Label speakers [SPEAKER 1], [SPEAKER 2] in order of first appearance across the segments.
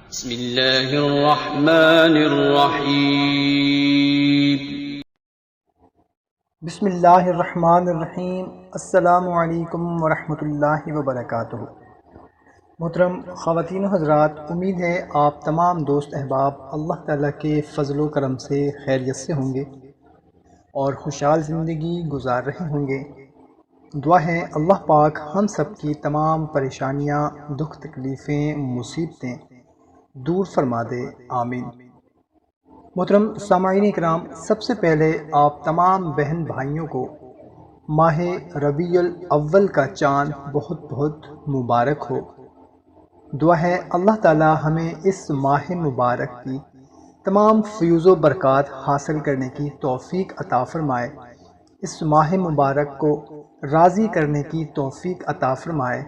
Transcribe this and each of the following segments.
[SPEAKER 1] بسم اللہ الرحمن الرحیم۔
[SPEAKER 2] بسم اللہ الرحمن الرحیم۔ السلام علیکم ورحمۃ اللہ وبرکاتہ۔ محترم خواتین و حضرات، امید ہے آپ تمام دوست احباب اللہ تعالیٰ کے فضل و کرم سے خیریت سے ہوں گے اور خوشحال زندگی گزار رہے ہوں گے۔ دعا ہے اللہ پاک ہم سب کی تمام پریشانیاں، دکھ تکلیفیں، مصیبتیں دور فرما دے، آمین۔ محترم سامعین کرام، سب سے پہلے آپ تمام بہن بھائیوں کو ماہ ربیع الاول کا چاند بہت بہت مبارک ہو۔ دعا ہے اللہ تعالی ہمیں اس ماہ مبارک کی تمام فیوز و برکات حاصل کرنے کی توفیق عطا فرمائے، اس ماہ مبارک کو راضی کرنے کی توفیق عطا فرمائے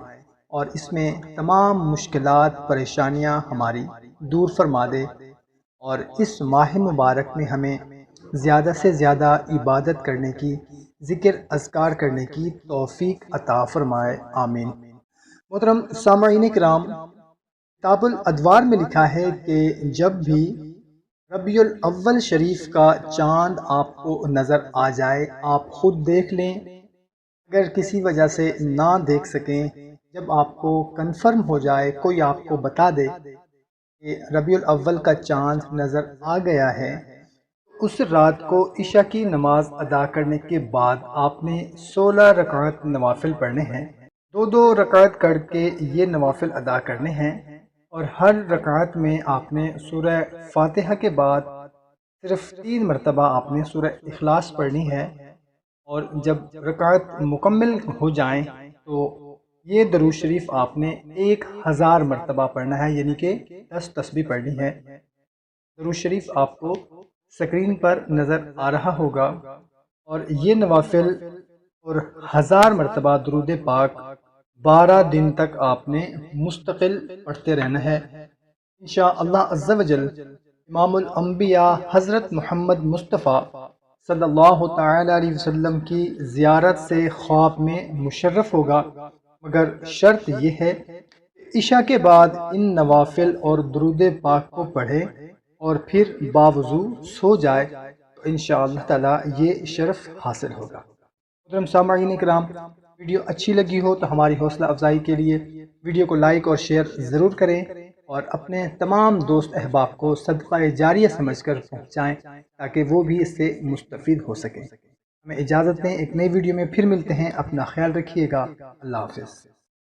[SPEAKER 2] اور اس میں تمام مشکلات پریشانیاں ہماری دور فرما دے، اور اس ماہ مبارک میں ہمیں زیادہ سے زیادہ عبادت کرنے کی، ذکر اذکار کرنے کی توفیق عطا فرمائے، آمین۔ محترم سامعین کرام، کتاب الادوار میں لکھا ہے کہ جب بھی ربیع الاول شریف کا چاند آپ کو نظر آ جائے، آپ خود دیکھ لیں، اگر کسی وجہ سے نہ دیکھ سکیں، جب آپ کو کنفرم ہو جائے، کوئی آپ کو بتا دے کہ ربیع الاول کا چاند نظر آ گیا ہے، اس رات کو عشاء کی نماز ادا کرنے کے بعد آپ نے 16 رکعت نوافل پڑھنے ہیں، دو رکعت کر کے یہ نوافل ادا کرنے ہیں، اور ہر رکعت میں آپ نے سورہ فاتحہ کے بعد صرف 3 مرتبہ آپ نے سورہ اخلاص پڑھنی ہے، اور جب رکعت مکمل ہو جائیں تو یہ درود شریف آپ نے 1000 مرتبہ پڑھنا ہے، یعنی کہ 10 تسبیح پڑھنی ہے۔ درود شریف آپ کو سکرین پر نظر آ رہا ہوگا، اور یہ نوافل اور 1000 مرتبہ درود پاک 12 دن تک آپ نے مستقل پڑھتے رہنا ہے۔ انشاءاللہ عز و جل امام الانبیاء حضرت محمد مصطفیٰ صلی اللہ تعالی علیہ وسلم کی زیارت سے خواب میں مشرف ہوگا، مگر شرط یہ ہے کہ عشاء کے بعد ان نوافل اور درود پاک کو پڑھے اور پھر باوضو سو جائے، تو انشاءاللہ تعالی یہ شرف حاصل ہوگا۔ محترم سامعین کرام، ویڈیو اچھی لگی ہو تو ہماری حوصلہ افزائی کے لیے ویڈیو کو لائک اور شیئر ضرور کریں، اور اپنے تمام دوست احباب کو صدقہ جاریہ سمجھ کر پہنچائیں تاکہ وہ بھی اس سے مستفید ہو سکیں۔ ہمیں اجازت دیں، ایک نئی ویڈیو میں پھر ملتے ہیں، اپنا خیال رکھیے گا، اللہ حافظ۔